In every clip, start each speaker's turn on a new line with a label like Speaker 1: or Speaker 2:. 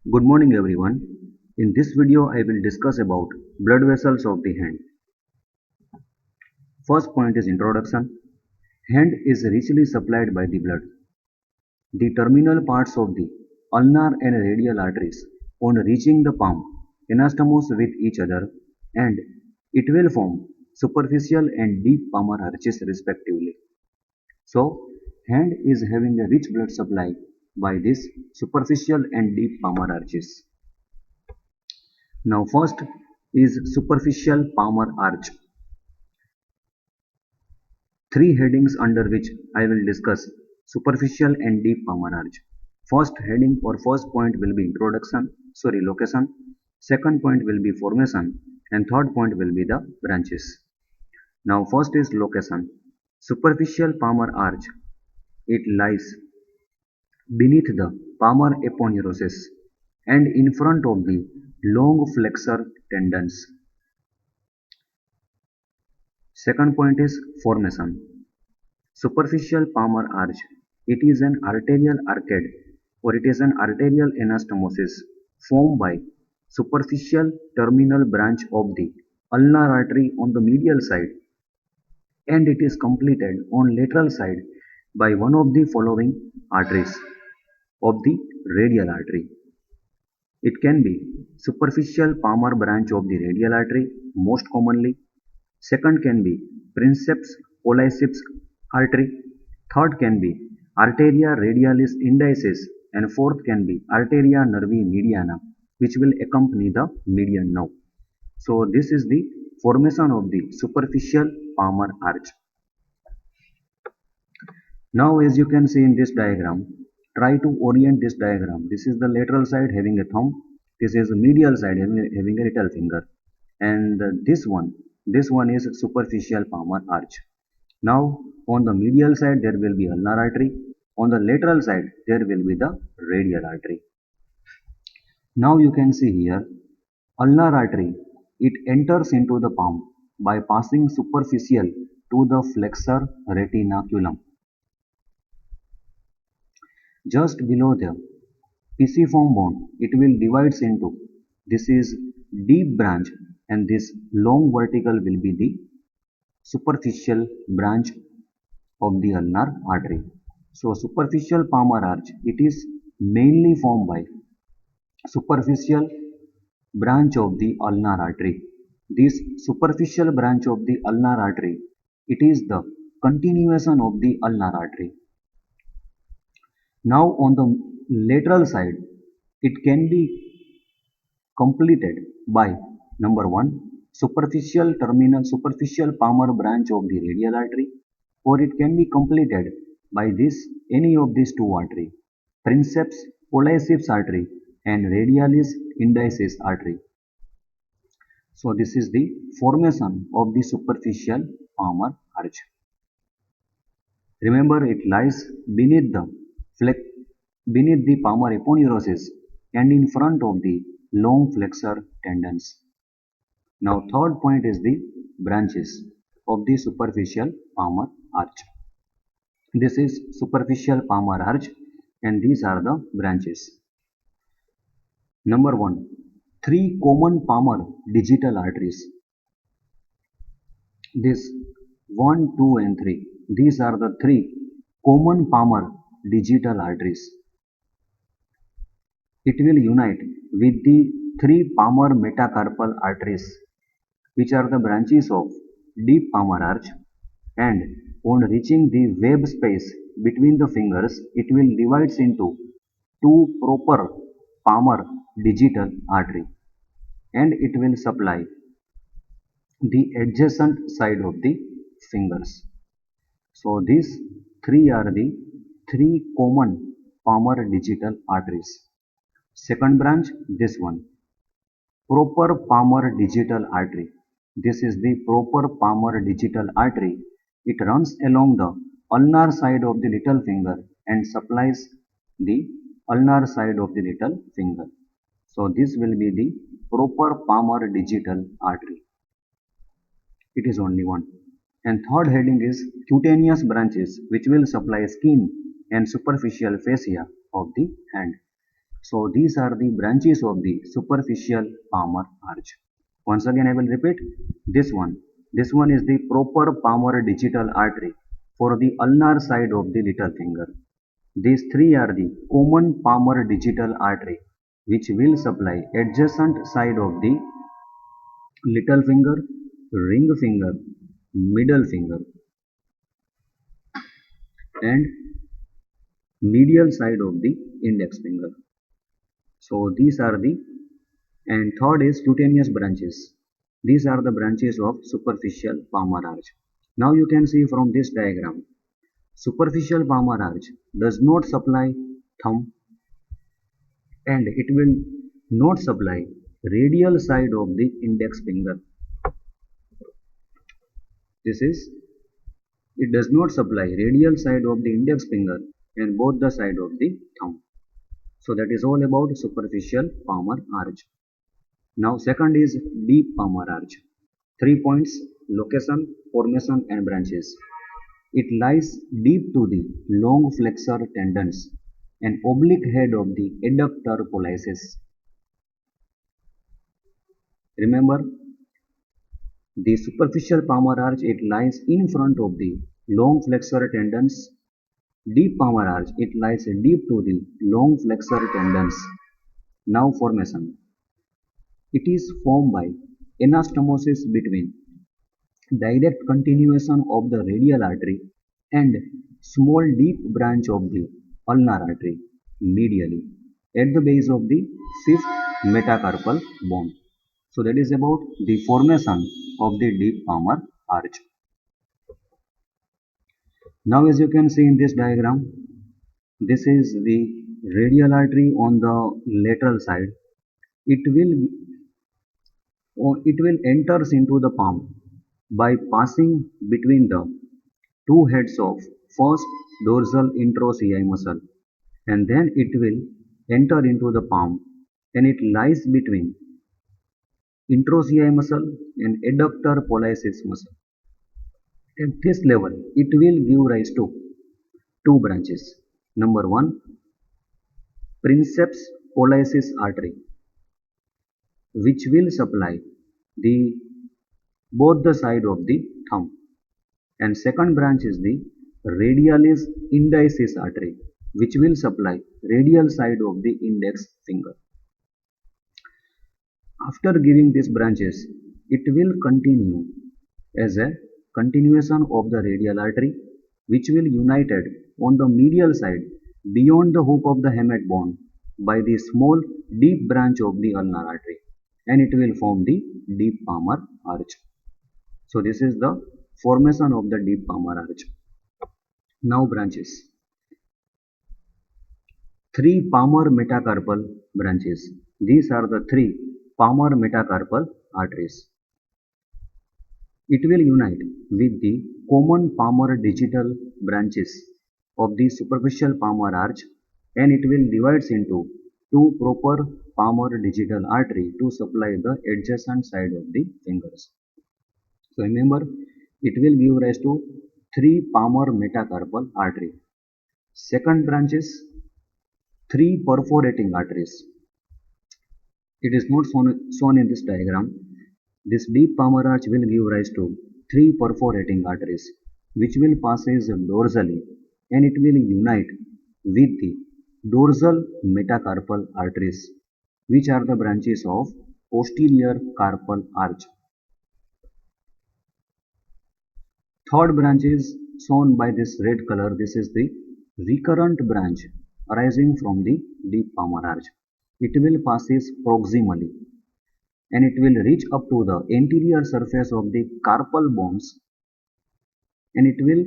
Speaker 1: Good morning everyone. In this video I will discuss about blood vessels of the hand. First point is introduction. Hand is richly supplied by the blood. The terminal parts of the ulnar and radial arteries on reaching the palm anastomose with each other and it will form superficial and deep palmar arches respectively. So hand is having a rich blood supply by this superficial and deep palmar arches. Now first is superficial palmar arch. Three headings under which I will discuss superficial and deep palmar arch. First heading or first point will be location. Second point will be formation and third point will be the branches. Now first is location. Superficial palmar arch. It lies beneath the palmar aponeurosis and in front of the long flexor tendons. Second point is formation. Superficial palmar arch. It is an arterial arcade or it is an arterial anastomosis formed by superficial terminal branch of the ulnar artery on the medial side and it is completed on lateral side by one of the following arteries of the radial artery. It can be superficial palmar branch of the radial artery most commonly. Second can be princeps polliceps artery. Third can be arteria radialis indicis and fourth can be arteria nervi mediana which will accompany the median nerve. So this is the formation of the superficial palmar arch. Now as you can see in this diagram, try to orient this diagram. This is the lateral side having a thumb. This is the medial side having a little finger. And this one is superficial palmar arch. Now on the medial side there will be ulnar artery. On the lateral side there will be the radial artery. Now you can see here ulnar artery. It enters into the palm by passing superficial to the flexor retinaculum. Just below the pisiform bone, it will divides into this is deep branch and this long vertical will be the superficial branch of the ulnar artery. So superficial palmar arch, it is mainly formed by superficial branch of the ulnar artery. This superficial branch of the ulnar artery, it is the continuation of the ulnar artery. Now on the lateral side, it can be completed by number 1 superficial palmar branch of the radial artery or it can be completed by this any of these two artery princeps polliceps artery and radialis indicis artery. So this is the formation of the superficial palmar arch. Remember it lies beneath the beneath the palmar aponeurosis and in front of the long flexor tendons. Now third point is the branches of the superficial palmar arch. This is superficial palmar arch and these are the branches. Number 1. Three common palmar digital arteries. This 1, 2 and 3. These are the three common palmar digital arteries. It will unite with the three palmar metacarpal arteries which are the branches of deep palmar arch and on reaching the web space between the fingers it will divides into two proper palmar digital artery and it will supply the adjacent side of the fingers. So these three are the three common palmar digital arteries. Second branch, this one, proper palmar digital artery. This is the proper palmar digital artery. It runs along the ulnar side of the little finger and supplies the ulnar side of the little finger. So this will be the proper palmar digital artery. It is only one. And third heading is cutaneous branches which will supply skin and superficial fascia of the hand. So these are the branches of the superficial palmar arch. Once again I will repeat this one. This one is the proper palmar digital artery for the ulnar side of the little finger. These three are the common palmar digital artery which will supply adjacent side of the little finger, ring finger, middle finger and medial side of the index finger. So these are the, and third is cutaneous branches. These are the branches of superficial palmar arch. Now you can see from this diagram, superficial palmar arch does not supply thumb and it will not supply radial side of the index finger. This is, it does not supply radial side of the index finger and both the side of the thumb. So that is all about superficial palmar arch. Now second is deep palmar arch. 3 points: location, formation and branches. It lies deep to the long flexor tendons and oblique head of the adductor pollicis. Remember, the superficial palmar arch, it lies in front of the long flexor tendons. Deep palmar arch, it lies deep to the long flexor tendons. Now formation. It is formed by anastomosis between direct continuation of the radial artery and small deep branch of the ulnar artery medially at the base of the fifth metacarpal bone. So that is about the formation of the deep palmar arch. Now as you can see in this diagram, this is the radial artery on the lateral side. It will enters into the palm by passing between the two heads of first dorsal introcei muscle, and then it will enter into the palm and it lies between introcei muscle and adductor pollicis muscle. At this level, it will give rise to two branches. Number one, princeps pollicis artery, which will supply the both the side of the thumb, and second branch is the radialis indicis artery, which will supply radial side of the index finger. After giving these branches, it will continue as a continuation of the radial artery, which will united on the medial side beyond the hook of the hamate bone by the small deep branch of the ulnar artery, and it will form the deep palmar arch. So this is the formation of the deep palmar arch. Now branches. 3 palmar metacarpal branches. These are the 3 palmar metacarpal arteries. It will unite with the common palmar digital branches of the superficial palmar arch, and it will divide into two proper palmar digital artery to supply the adjacent side of the fingers. So remember, it will give rise to 3 palmar metacarpal artery. Second branch is 3 perforating arteries. It is not shown in this diagram. This deep palmar arch will give rise to 3 perforating arteries, which will passes dorsally, and it will unite with the dorsal metacarpal arteries, which are the branches of posterior carpal arch. Third branch is shown by this red color. This is the recurrent branch arising from the deep palmar arch. It will passes proximally and it will reach up to the anterior surface of the carpal bones, and it will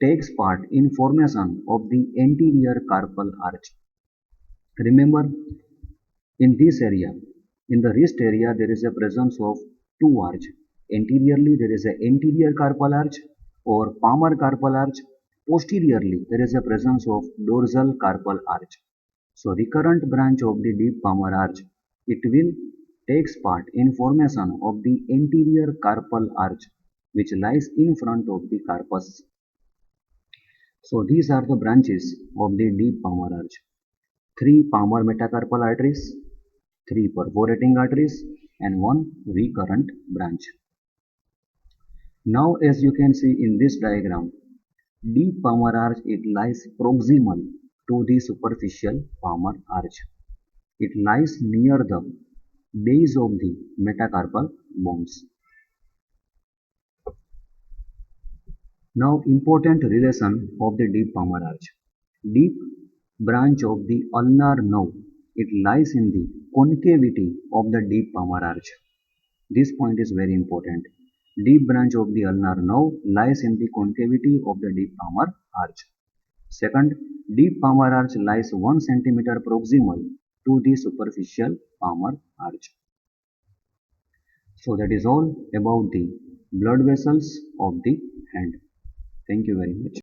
Speaker 1: takes part in formation of the anterior carpal arch. Remember, in this area, in the wrist area, there is a presence of two arch. Anteriorly, there is an anterior carpal arch or palmar carpal arch. Posteriorly, there is a presence of dorsal carpal arch. So, recurrent branch of the deep palmar arch, it will takes part in formation of the anterior carpal arch, which lies in front of the carpus. So, these are the branches of the deep palmar arch. 3 palmar metacarpal arteries, 3 perforating arteries, and 1 recurrent branch. Now, as you can see in this diagram, deep palmar arch, it lies proximal to the superficial palmar arch. It lies near the base of the metacarpal bones. Now, important relation of the deep palmar arch. Deep branch of the ulnar nerve. It lies in the concavity of the deep palmar arch. This point is very important. Deep branch of the ulnar nerve lies in the concavity of the deep palmar arch. Second, deep palmar arch lies 1 centimeter proximal to the superficial palmar arch. So that is all about the blood vessels of the hand. Thank you very much.